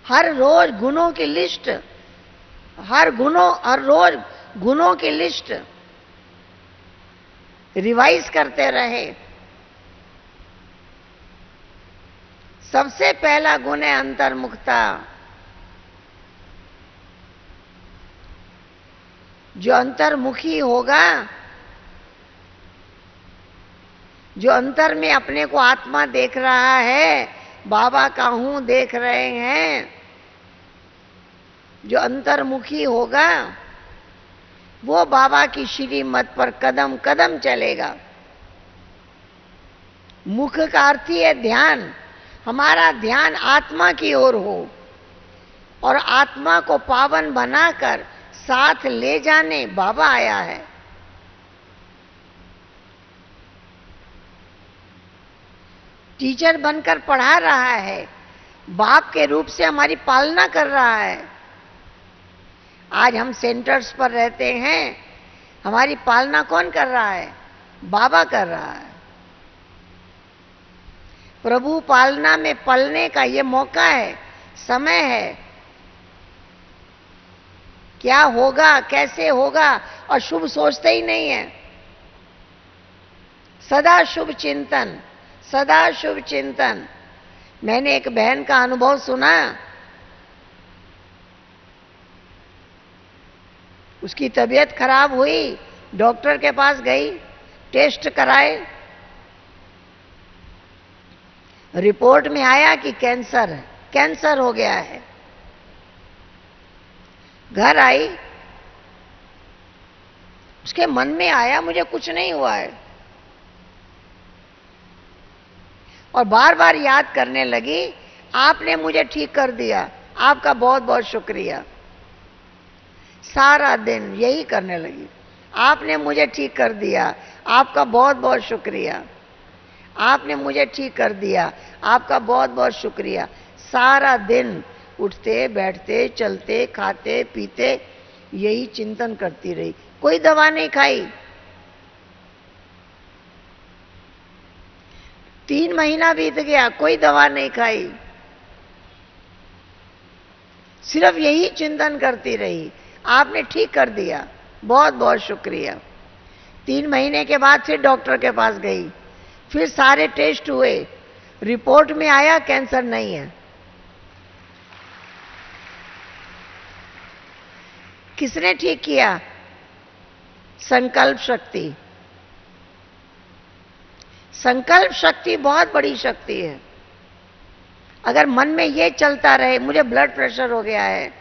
हर रोज गुणों की लिस्ट, हर रोज गुणों की लिस्ट रिवाइज करते रहे। सबसे पहला गुण है अंतर्मुखता। जो अंतर्मुखी होगा, जो अंतर में अपने को आत्मा देख रहा है, बाबा का हूं देख रहे हैं, जो अंतर्मुखी होगा वो बाबा की श्रीमत पर कदम कदम चलेगा। मुख का अर्थ ही है ध्यान। हमारा ध्यान आत्मा की ओर हो और आत्मा को पावन बनाकर साथ ले जाने बाबा आया है। टीचर बनकर पढ़ा रहा है, बाप के रूप से हमारी पालना कर रहा है। आज हम सेंटर्स पर रहते हैं, हमारी पालना कौन कर रहा है? बाबा कर रहा है। प्रभु पालना में पलने का ये मौका है, समय है। क्या होगा, कैसे होगा, और शुभ सोचते ही नहीं है। सदा शुभ चिंतन, सदा शुभ चिंतन। मैंने एक बहन का अनुभव सुना। उसकी तबीयत खराब हुई, डॉक्टर के पास गई, टेस्ट कराए, रिपोर्ट में आया कि कैंसर है, कैंसर हो गया है। घर आई, उसके मन में आया मुझे कुछ नहीं हुआ है, और बार बार याद करने लगी, आपने मुझे ठीक कर दिया, आपका बहुत बहुत शुक्रिया। सारा दिन यही करने लगी, आपने मुझे ठीक कर दिया, आपका बहुत बहुत शुक्रिया, आपने मुझे ठीक कर दिया, आपका बहुत बहुत शुक्रिया। सारा दिन उठते बैठते चलते खाते पीते यही चिंतन करती रही। कोई दवा नहीं खाई। 3 महीना बीत गया, कोई दवा नहीं खाई, सिर्फ यही चिंतन करती रही, आपने ठीक कर दिया, बहुत बहुत शुक्रिया। 3 महीने के बाद फिर डॉक्टर के पास गई, फिर सारे टेस्ट हुए, रिपोर्ट में आया कैंसर नहीं है। किसने ठीक किया? संकल्प शक्ति। संकल्प शक्ति बहुत बड़ी शक्ति है। अगर मन में ये चलता रहे, मुझे ब्लड प्रेशर हो गया है,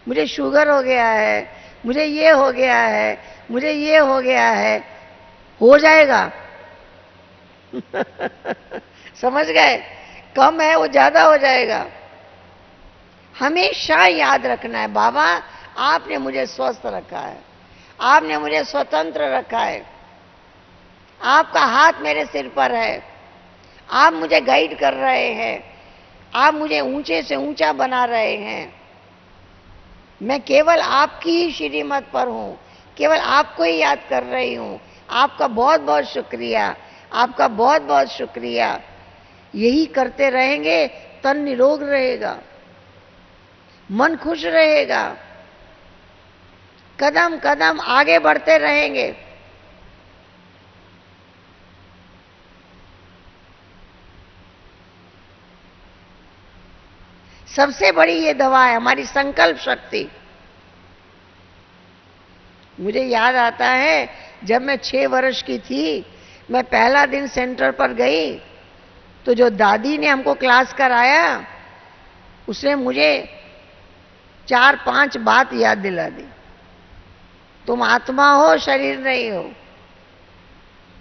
मुझे शुगर हो गया है, मुझे ये हो गया है, मुझे ये हो गया है, हो जाएगा। समझ गए? कम है वो ज्यादा हो जाएगा। हमेशा याद रखना है, बाबा आपने मुझे स्वस्थ रखा है, आपने मुझे स्वतंत्र रखा है, आपका हाथ मेरे सिर पर है, आप मुझे गाइड कर रहे हैं, आप मुझे ऊंचे से ऊंचा बना रहे हैं। मैं केवल आपकी ही श्रीमत पर हूं, केवल आपको ही याद कर रही हूं। आपका बहुत बहुत शुक्रिया, आपका बहुत बहुत शुक्रिया। यही करते रहेंगे, तन निरोग रहेगा, मन खुश रहेगा, कदम कदम आगे बढ़ते रहेंगे। सबसे बड़ी ये दवा है हमारी संकल्प शक्ति। मुझे याद आता है जब मैं 6 वर्ष की थी, मैं पहला दिन सेंटर पर गई तो जो दादी ने हमको क्लास कराया उसने मुझे 4-5 बात याद दिला दी। तुम आत्मा हो, शरीर नहीं हो।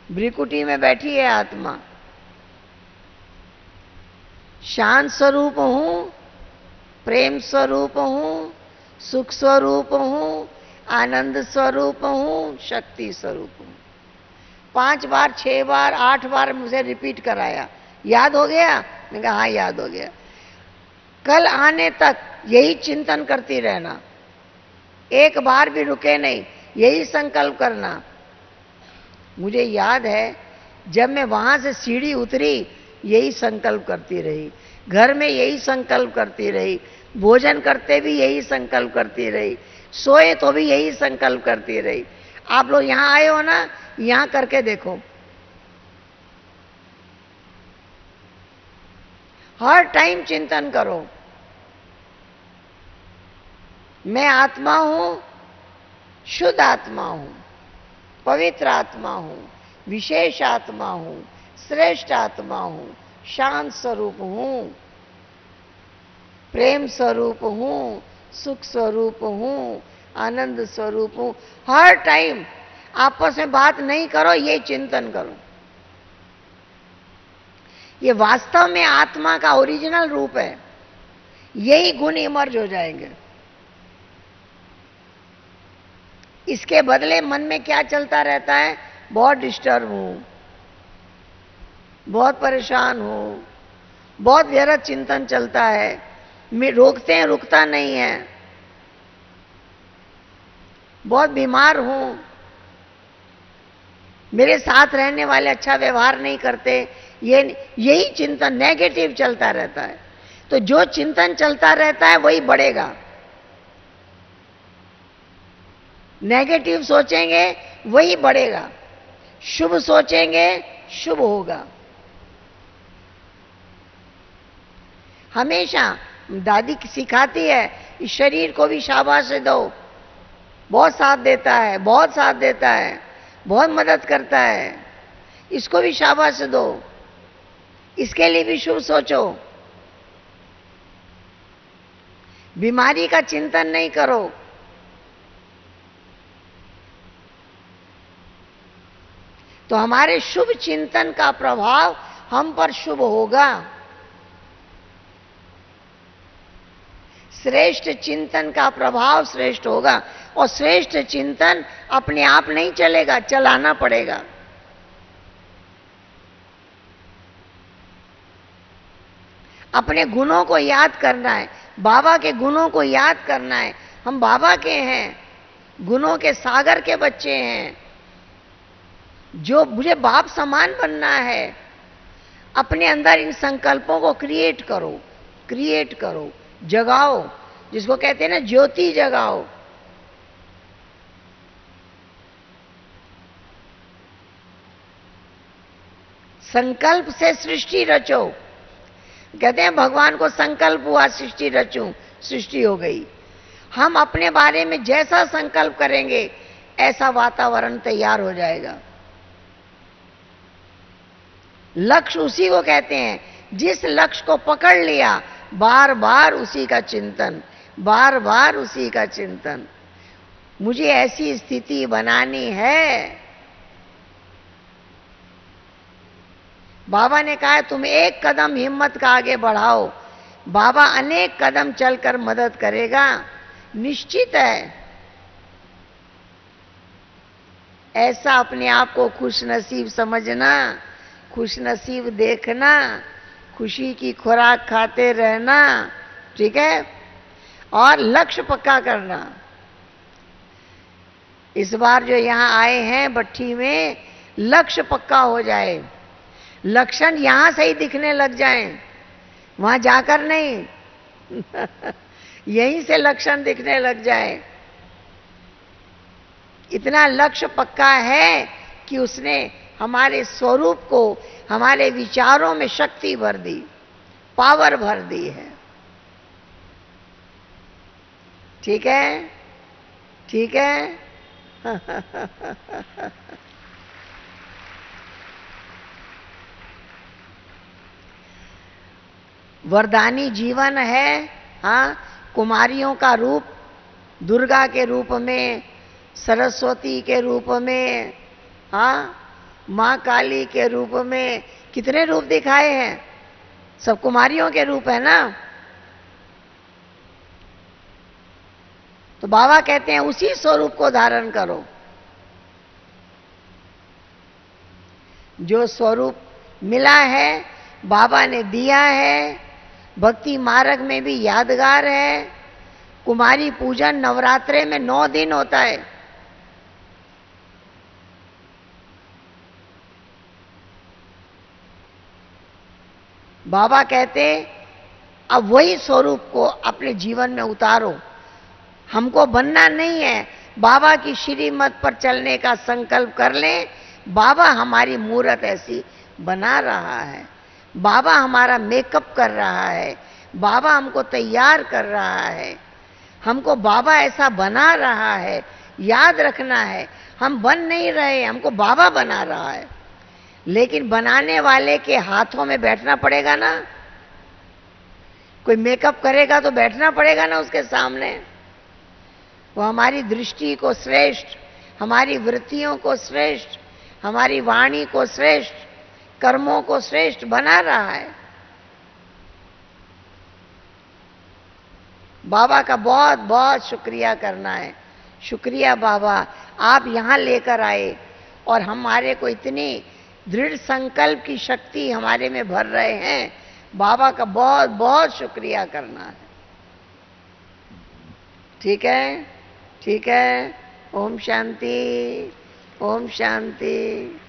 भ्रिकुटी में बैठी है आत्मा। शांत स्वरूप हूं, प्रेम स्वरूप हूं, सुख स्वरूप हूं, आनंद स्वरूप हूं, शक्ति स्वरूप हूं। 5 बार, 6 बार, 8 बार मुझे रिपीट कराया। याद हो गया? मैंने कहा हाँ याद हो गया। कल आने तक यही चिंतन करती रहना, एक बार भी रुके नहीं, यही संकल्प करना। मुझे याद है जब मैं वहां से सीढ़ी उतरी, यही संकल्प करती रही, घर में यही संकल्प करती रही, भोजन करते भी यही संकल्प करती रही, सोए तो भी यही संकल्प करती रही। आप लोग यहां आए हो ना, यहां करके देखो, हर टाइम चिंतन करो, मैं आत्मा हूं, शुद्ध आत्मा हूं, पवित्र आत्मा हूं, विशेष आत्मा हूं, श्रेष्ठ आत्मा हूं, शांत स्वरूप हूं, प्रेम स्वरूप हूं, सुख स्वरूप हूं, आनंद स्वरूप हूं। हर टाइम आपस में बात नहीं करो, ये चिंतन करो। ये वास्तव में आत्मा का ओरिजिनल रूप है। यही गुण इमर्ज हो जाएंगे। इसके बदले मन में क्या चलता रहता है? बहुत डिस्टर्ब हूं, बहुत परेशान हूं, बहुत व्यर्थ चिंतन चलता है, मैं रोकते हैं रुकता नहीं है, बहुत बीमार हूं, मेरे साथ रहने वाले अच्छा व्यवहार नहीं करते, यही चिंतन नेगेटिव चलता रहता है। तो जो चिंतन चलता रहता है वही बढ़ेगा। नेगेटिव सोचेंगे वही बढ़ेगा, शुभ सोचेंगे शुभ होगा। हमेशा दादी सिखाती है, इस शरीर को भी शाबाशी दो, बहुत साथ देता है, बहुत साथ देता है, बहुत मदद करता है, इसको भी शाबाशी दो, इसके लिए भी शुभ सोचो। बीमारी का चिंतन नहीं करो। तो हमारे शुभ चिंतन का प्रभाव हम पर शुभ होगा। श्रेष्ठ चिंतन का प्रभाव श्रेष्ठ होगा। और श्रेष्ठ चिंतन अपने आप नहीं चलेगा, चलाना पड़ेगा। अपने गुणों को याद करना है, बाबा के गुणों को याद करना है। हम बाबा के हैं, गुणों के सागर के बच्चे हैं। जो मुझे बाप समान बनना है, अपने अंदर इन संकल्पों को क्रिएट करो, जगाओ, जिसको कहते हैं ना ज्योति जगाओ। संकल्प से सृष्टि रचो। कहते हैं भगवान को संकल्प हुआ सृष्टि रचूं, सृष्टि हो गई। हम अपने बारे में जैसा संकल्प करेंगे ऐसा वातावरण तैयार हो जाएगा। लक्ष्य उसी को कहते हैं, जिस लक्ष्य को पकड़ लिया बार बार उसी का चिंतन, बार बार उसी का चिंतन। मुझे ऐसी स्थिति बनानी है। बाबा ने कहा तुम एक कदम हिम्मत का आगे बढ़ाओ, बाबा अनेक कदम चलकर मदद करेगा, निश्चित है। ऐसा अपने आप को खुशनसीब समझना, खुशनसीब देखना, खुशी की खुराक खाते रहना, ठीक है। और लक्ष्य पक्का करना। इस बार जो यहां आए हैं भट्ठी में, लक्ष्य पक्का हो जाए, लक्षण यहां से ही दिखने लग जाएं, वहां जाकर नहीं यहीं से लक्षण दिखने लग जाए। इतना लक्ष्य पक्का है कि उसने हमारे स्वरूप को, हमारे विचारों में शक्ति भर दी, पावर भर दी है। ठीक है, ठीक है। वरदानी जीवन है। हाँ, कुमारियों का रूप दुर्गा के रूप में, सरस्वती के रूप में, हाँ, माँ काली के रूप में, कितने रूप दिखाए हैं? सब कुमारियों के रूप है ना। तो बाबा कहते हैं उसी स्वरूप को धारण करो। जो स्वरूप मिला है, बाबा ने दिया है, भक्ति मार्ग में भी यादगार है। कुमारी पूजन नवरात्रे में 9 दिन होता है। बाबा कहते अब वही स्वरूप को अपने जीवन में उतारो। हमको बनना नहीं है, बाबा की श्रीमत पर चलने का संकल्प कर लें। बाबा हमारी मूर्त ऐसी बना रहा है, बाबा हमारा मेकअप कर रहा है, बाबा हमको तैयार कर रहा है, हमको बाबा ऐसा बना रहा है। याद रखना है, हम बन नहीं रहे, हमको बाबा बना रहा है। लेकिन बनाने वाले के हाथों में बैठना पड़ेगा ना। कोई मेकअप करेगा तो बैठना पड़ेगा ना उसके सामने। वो हमारी दृष्टि को श्रेष्ठ, हमारी वृत्तियों को श्रेष्ठ, हमारी वाणी को श्रेष्ठ, कर्मों को श्रेष्ठ बना रहा है। बाबा का बहुत बहुत शुक्रिया करना है। शुक्रिया बाबा, आप यहां लेकर आए और हमारे को इतनी दृढ़ संकल्प की शक्ति हमारे में भर रहे हैं। बाबा का बहुत बहुत शुक्रिया करना है। ठीक है, ठीक है। ओम शांति, ओम शांति।